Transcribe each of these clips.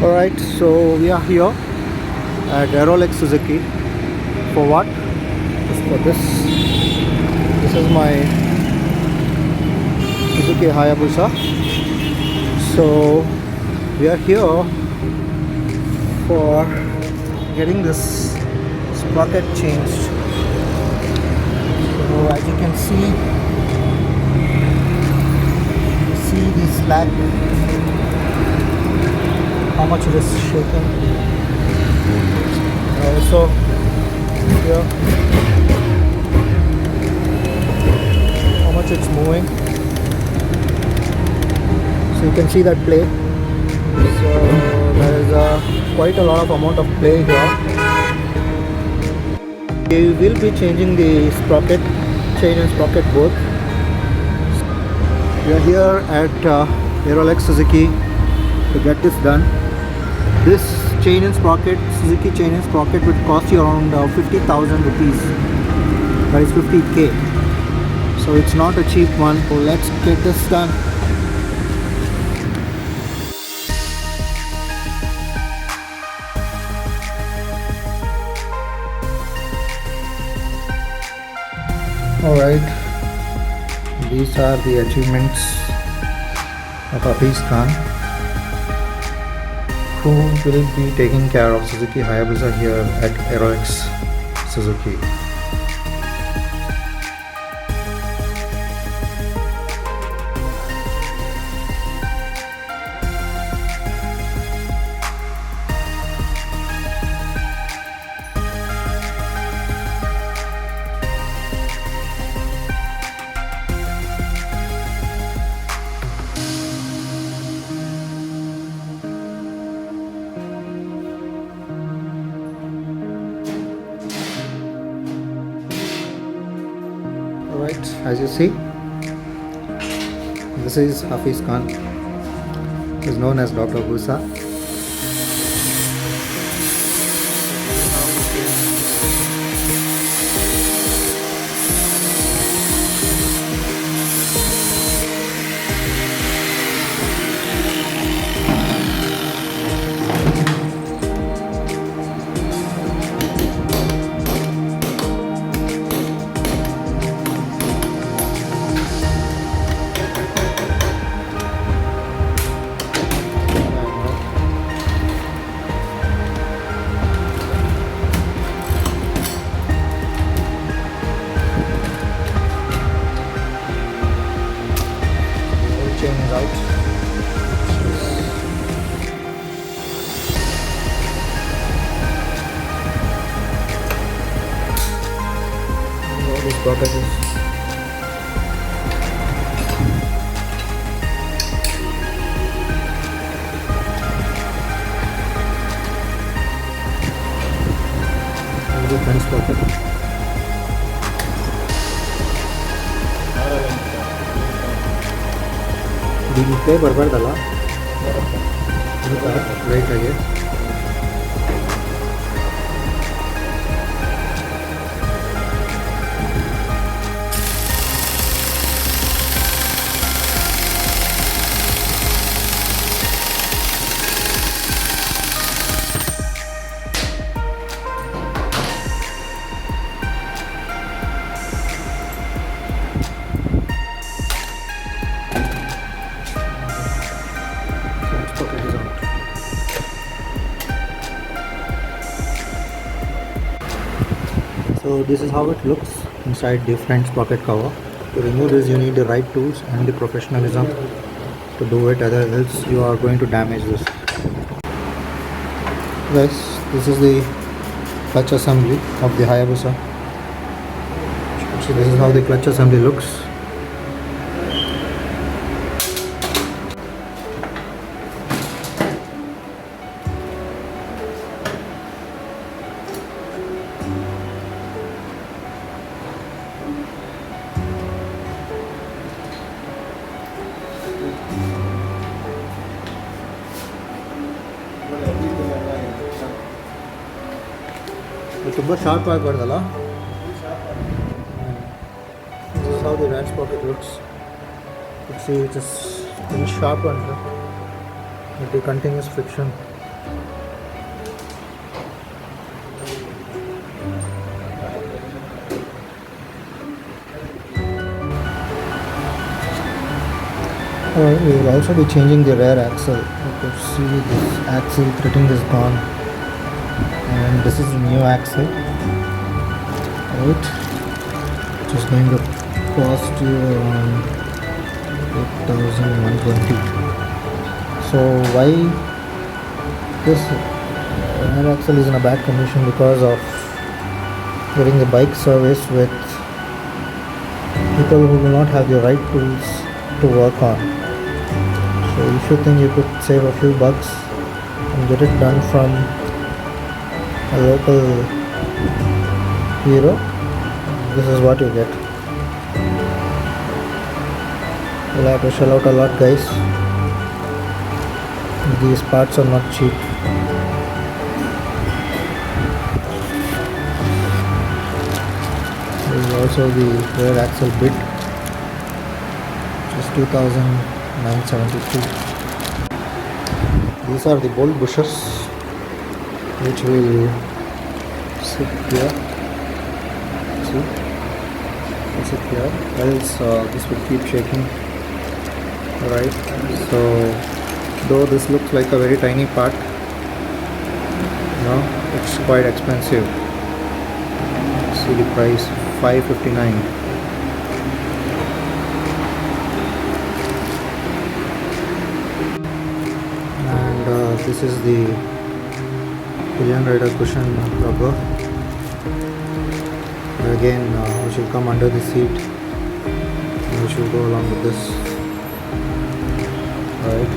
Alright, so we are here at Aerolex Suzuki. For what? Just for this. This is my Suzuki Hayabusa. So we are here for getting this sprocket changed. So as you can see the slack, how much it is shaking. Also here how much it's moving. So you can see that play. So there is quite a lot of amount of play here. We will be changing the sprocket, chain and sprocket both. We are here at Aerolex Suzuki to get this done. This chain and sprocket, Suzuki chain and sprocket, would cost you around 50,000 rupees. That is 50k. So it's not a cheap one. So let's get this done. Alright, these are the achievements of Hafiz Khan, who will be taking care of Suzuki Hayabusa here at Aerolex Suzuki. Alright, as you see, this is Hafiz Khan, who is known as Dr. Busa. Chain is out. All this sprocket is. The front sprocket. దీని play బరబడదಲ್ಲ right ಆಗಿ So this is how it looks inside the front sprocket cover. To remove this you need the right tools and the professionalism to do it, else you are going to damage this. Guys, this is the clutch assembly of the Hayabusa. So this is how the clutch assembly looks. ತುಂಬ sharp ಆಗಬಾರ್ದಲ್ಲ. This is how the rat sprocket looks. You see, it is very sharp under with the continuous friction. We will also be changing the rear axle. You could see this axle threading is gone, and this is the new axle, right? Which is going to cost you around 8,120. So why this rear axle is in a bad condition? Because of getting the bike serviced with people who do not have the right tools to work on. So if you think you could save a few bucks and get it done from a local hero, this is what you get. You'll have to shell out a lot, guys. These parts are not cheap. There is also the rear axle bit, which is 2,972. These are the bolt bushers, which will sit here. See, will sit here. Else this will keep shaking. Alright. So though this looks like a very tiny part, it's quite expensive. See the price, $559. This is the pillion rider cushion rubber. Again, which will come under the seat, and which will go along with this. Alright.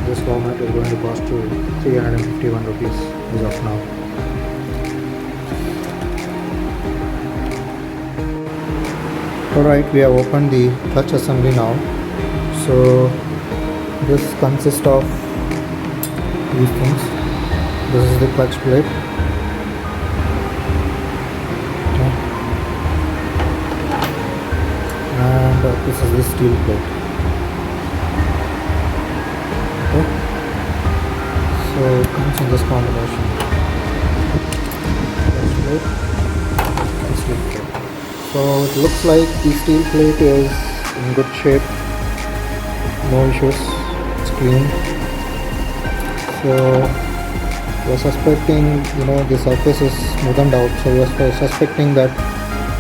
This format is going to cost you 351 rupees as of now. Alright, we have opened the clutch assembly now. So this consists of these things. This is the clutch plate. Okay. And this is the steel plate. Okay. So it comes in this combination. Clutch plate and steel plate. So it looks like the steel plate is in good shape. No issues, it's clean. So we're suspecting, the surface is smoothened out, so we're suspecting that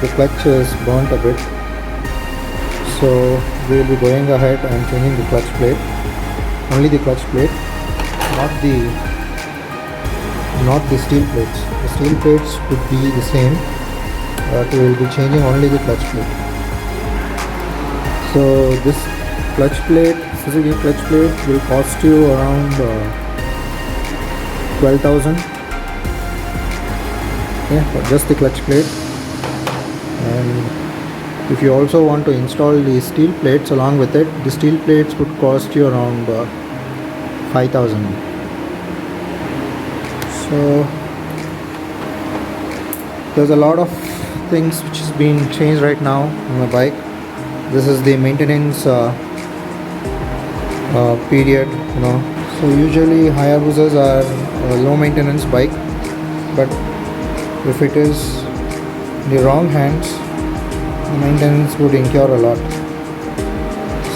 the clutch is burnt a bit. So we'll be going ahead and changing the clutch plate, only the clutch plate, not the steel plates. The steel plates would be the same, but we will be changing only the clutch plate. So this clutch plate, Suzuki clutch plate, will cost you around 12,000. For just the clutch plate. And if you also want to install the steel plates along with it, the steel plates would cost you around 5,000. So there's a lot of things which is being changed right now on my bike. This is the maintenance period, So usually Hayabusas are a low maintenance bike, but if it is in the wrong hands, the maintenance would incur a lot.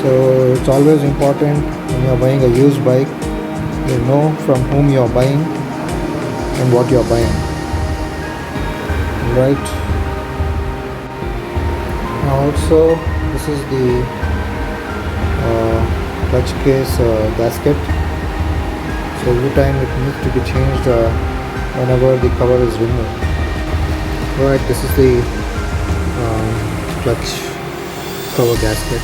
So it's always important when you are buying a used bike, you know from whom you are buying and what you are buying. Right. Also, this is the clutch case gasket. So every time it needs to be changed whenever the cover is removed. Right, this is the clutch cover gasket.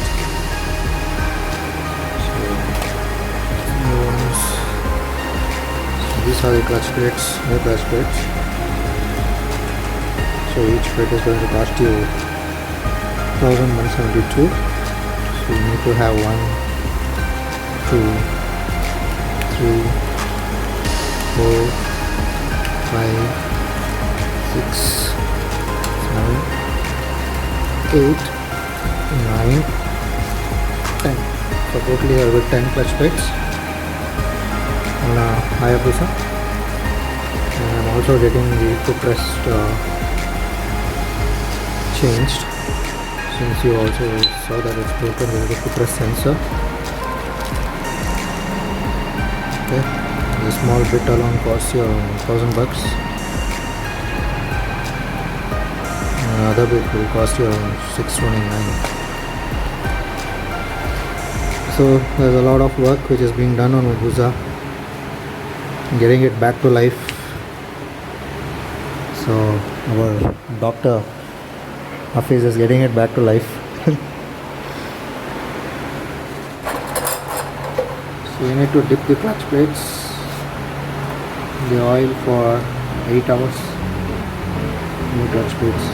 So these are the clutch plates, new clutch plates. So each plate is going to cost you 1,172. So you need to have 1, 2, 3, 4, 5, 6, 7, 8, 9, 10. So totally there were 10 clutch plates on a Hayabusa, and I'm also getting the footrest changed, since you also saw that it's broken with the footrest sensor. Okay, the small bit alone costs you $1,000. Another bit will cost you around $629. So there's a lot of work which is being done on Hayabusa, getting it back to life. So our doctor Hafiz is getting it back to life. So you need to dip the clutch plates in the oil for 8 hours. New clutch plates.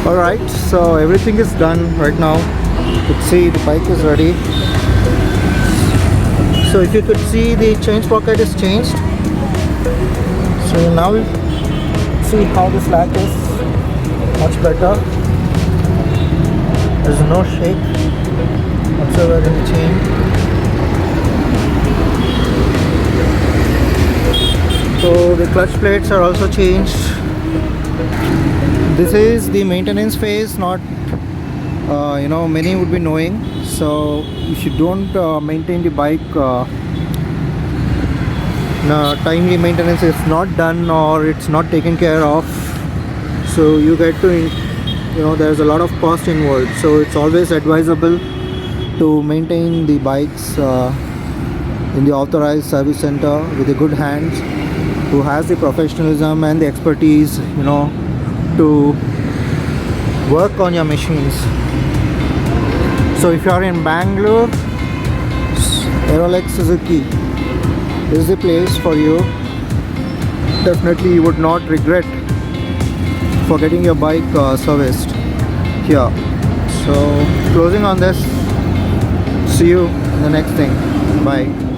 Alright, so everything is done right now. You could see the bike is ready. So if you could see, the chain sprocket is changed. So now we see how the slack is much better. There's no shake whatsoever in the chain. So the clutch plates are also changed. This is the maintenance phase, not many would be knowing. So if you don't maintain the bike, timely maintenance is not done or it's not taken care of, so you get to, there's a lot of cost involved. So it's always advisable to maintain the bikes in the authorized service center with a good hands, who has the professionalism and the expertise, to work on your machines. So if you are in Bangalore, Aerolex Suzuki is the place for you. Definitely you would not regret for getting your bike serviced here. So closing on this, see you in the next thing. Bye.